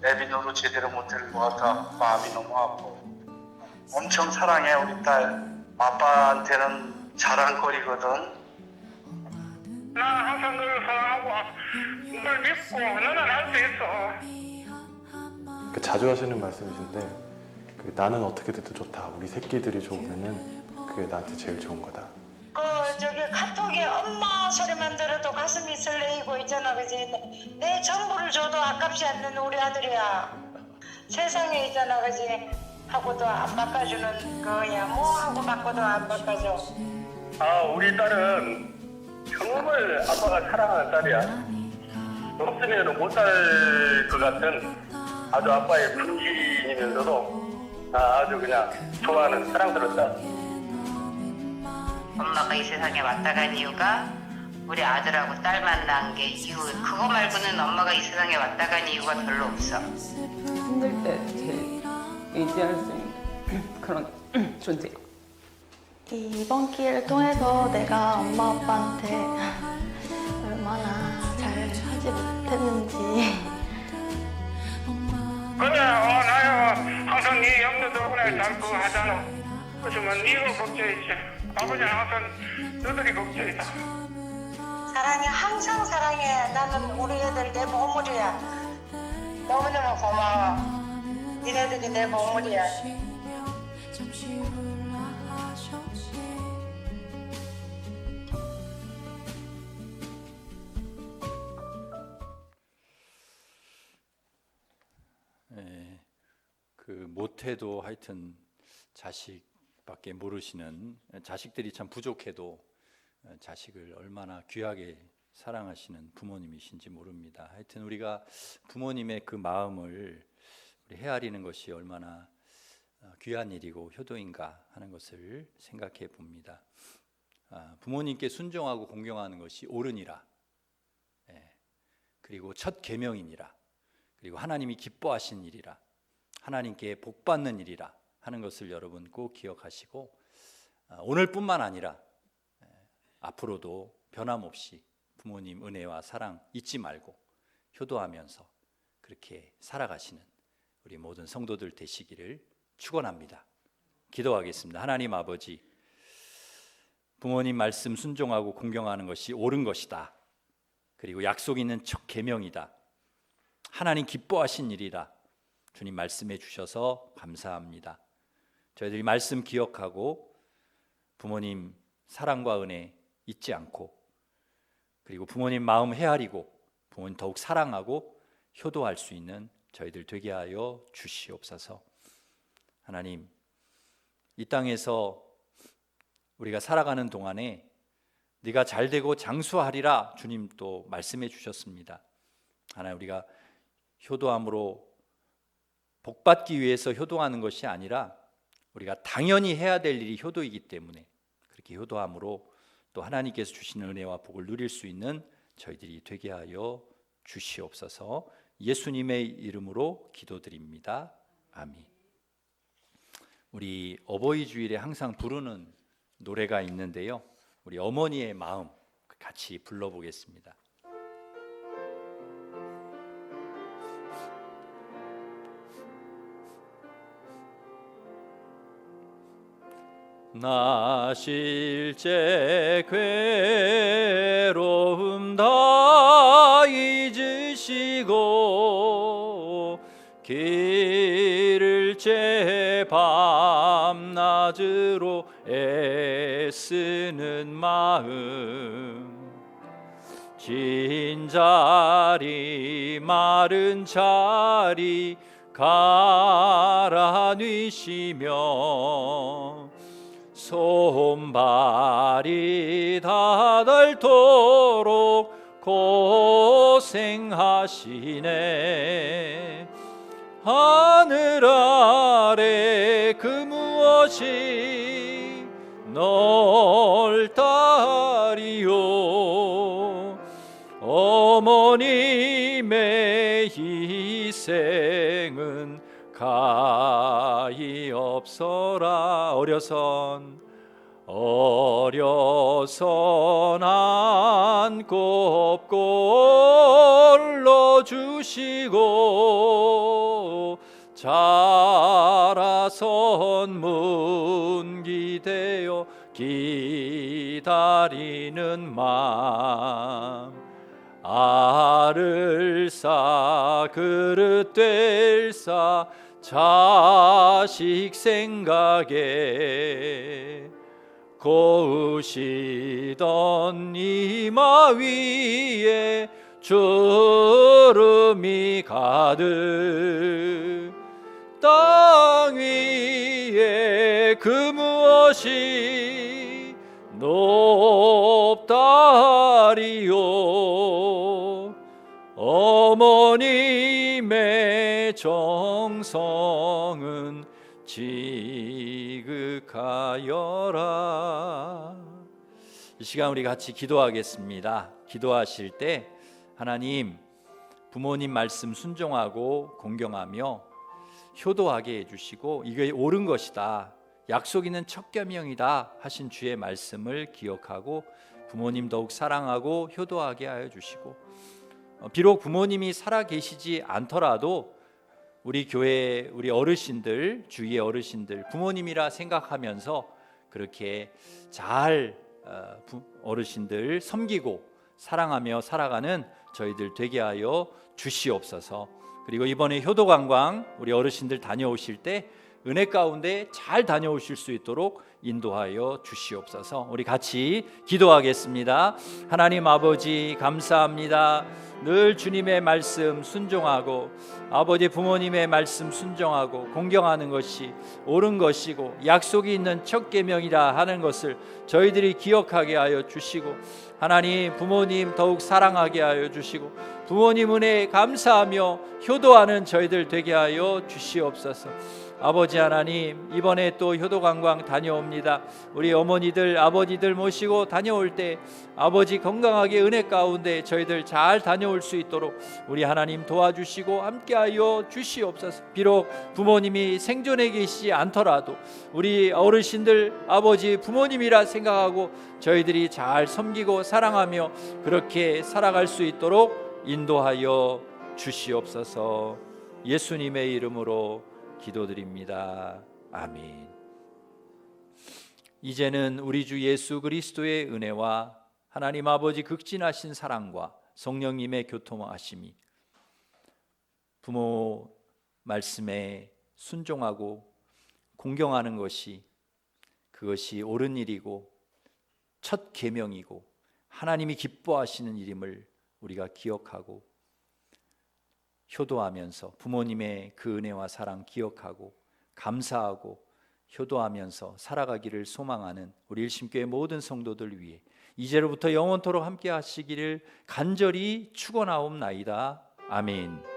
애비너도 제대로 못하는 것 같아. 마음이 너무 아프고. 엄청 사랑해 우리 딸. 아빠한테는 자랑거리거든.
난 항상 널 사랑하고 널 믿고 너는 할 수 있어.
자주 하시는 말씀이신데 나는 어떻게 돼도 좋다. 우리 새끼들이 좋으면은 그게 나한테 제일 좋은 거다.
저기 카톡에 엄마 소리만 들어도 가슴이 설레이고 있잖아, 그지? 내 전부를 줘도 아깝지 않는 우리 아들이야. 세상에 있잖아, 그지? 하고도 안 바꿔주는 거야. 뭐 하고 바꿔도 안 바꿔줘.
아, 우리 딸은 정말 아빠가 사랑하는 딸이야. 없으면 못 살 것 같은 아주 아빠의 분기이면서도 아주 그냥 좋아하는 사랑스러운 딸.
엄마가 이 세상에 왔다 간 이유가 우리 아들하고 딸만 낳은 게 이유. 그거 말고는 엄마가 이 세상에 왔다 간 이유가 별로 없어.
힘들 때 제일 의지할 수 있는 그런 존재.
이번 기회를 통해서 내가 엄마 아빠한테 얼마나 잘 하지 못했는지
그래, 나야 항상 네 염려 덕분에 잘 그거 하잖아. 그렇지만 네가 걱정이지. 아버지는 항상 너들이 걱정이다.
사랑해, 항상 사랑해. 나는 우리 애들 내 보물이야. 너무너무 고마워. 니네들이 내 보물이야.
못해도 하여튼 자식밖에 모르시는 자식들이 참 부족해도 자식을 얼마나 귀하게 사랑하시는 부모님이신지 모릅니다. 하여튼 우리가 부모님의 그 마음을 우리 헤아리는 것이 얼마나 귀한 일이고 효도인가 하는 것을 생각해 봅니다. 부모님께 순종하고 공경하는 것이 옳으니라. 그리고 첫 계명이니라. 그리고 하나님이 기뻐하신 일이라. 하나님께 복받는 일이라 하는 것을 여러분 꼭 기억하시고 오늘뿐만 아니라 앞으로도 변함없이 부모님 은혜와 사랑 잊지 말고 효도하면서 그렇게 살아가시는 우리 모든 성도들 되시기를 축원합니다. 기도하겠습니다. 하나님 아버지, 부모님 말씀 순종하고 공경하는 것이 옳은 것이다. 그리고 약속 있는 첫 계명이다. 하나님 기뻐하신 일이라 주님 말씀해 주셔서 감사합니다. 저희들이 말씀 기억하고 부모님 사랑과 은혜 잊지 않고 그리고 부모님 마음 헤아리고 부모님 더욱 사랑하고 효도할 수 있는 저희들 되게 하여 주시옵소서. 하나님, 이 땅에서 우리가 살아가는 동안에 네가 잘되고 장수하리라 주님 또 말씀해 주셨습니다. 하나님, 우리가 효도함으로 복받기 위해서 효도하는 것이 아니라 우리가 당연히 해야 될 일이 효도이기 때문에 그렇게 효도함으로 또 하나님께서 주시는 은혜와 복을 누릴 수 있는 저희들이 되게 하여 주시옵소서. 예수님의 이름으로 기도드립니다. 아멘. 우리 어버이 주일에 항상 부르는 노래가 있는데요. 우리 어머니의 마음 같이 불러보겠습니다. 나 실제 괴로움 다 잊으시고 길을 제 밤낮으로 애쓰는 마음 진 자리 마른 자리 갈아뉘시며 손발이 다 닳도록 고생하시네. 하늘 아래 그 무엇이 넓다리요. 어머님의 희생은 가히 없어라. 어려선 안고 업고 올려주시고 자라선 문기되어 기다리는 맘 알을 싸 그릇 될 싸 자식 생각에 고우시던 이마 위에 주름이 가득 땅 위에 그 무엇이 높다리요. 어머님의 정성은 지극하여라. 이 시간 우리 같이 기도하겠습니다. 기도하실 때 하나님 부모님 말씀 순종하고 공경하며 효도하게 해주시고 이게 옳은 것이다, 약속 있는 첫 계명이다 하신 주의 말씀을 기억하고 부모님 더욱 사랑하고 효도하게 하여 주시고, 비록 부모님이 살아 계시지 않더라도 우리 교회 우리 어르신들, 주위의 어르신들 부모님이라 생각하면서 그렇게 잘 어르신들 섬기고 사랑하며 살아가는 저희들 되게 하여 주시옵소서. 그리고 이번에 효도관광 우리 어르신들 다녀오실 때 은혜 가운데 잘 다녀오실 수 있도록 인도하여 주시옵소서. 우리 같이 기도하겠습니다. 하나님 아버지 감사합니다. 늘 주님의 말씀 순종하고 아버지 부모님의 말씀 순종하고 공경하는 것이 옳은 것이고 약속이 있는 첫 계명이라 하는 것을 저희들이 기억하게 하여 주시고, 하나님 부모님 더욱 사랑하게 하여 주시고 부모님 은혜에 감사하며 효도하는 저희들 되게 하여 주시옵소서. 아버지 하나님, 이번에 또 효도관광 다녀옵니다. 우리 어머니들 아버지들 모시고 다녀올 때 아버지 건강하게 은혜 가운데 저희들 잘 다녀올 수 있도록 우리 하나님 도와주시고 함께하여 주시옵소서. 비록 부모님이 생존해 계시지 않더라도 우리 어르신들 아버지 부모님이라 생각하고 저희들이 잘 섬기고 사랑하며 그렇게 살아갈 수 있도록 인도하여 주시옵소서. 예수님의 이름으로 기도드립니다. 아멘. 이제는 우리 주 예수 그리스도의 은혜와 하나님 아버지 극진하신 사랑과 성령님의 교통하심이 부모 말씀에 순종하고 공경하는 것이 그것이 옳은 일이고 첫 계명이고 하나님이 기뻐하시는 일임을 우리가 기억하고 효도하면서 부모님의 그 은혜와 사랑 기억하고 감사하고 효도하면서 살아가기를 소망하는 우리 일심교회 모든 성도들 위해 이제로부터 영원토록 함께 하시기를 간절히 축원하옵나이다. 아멘.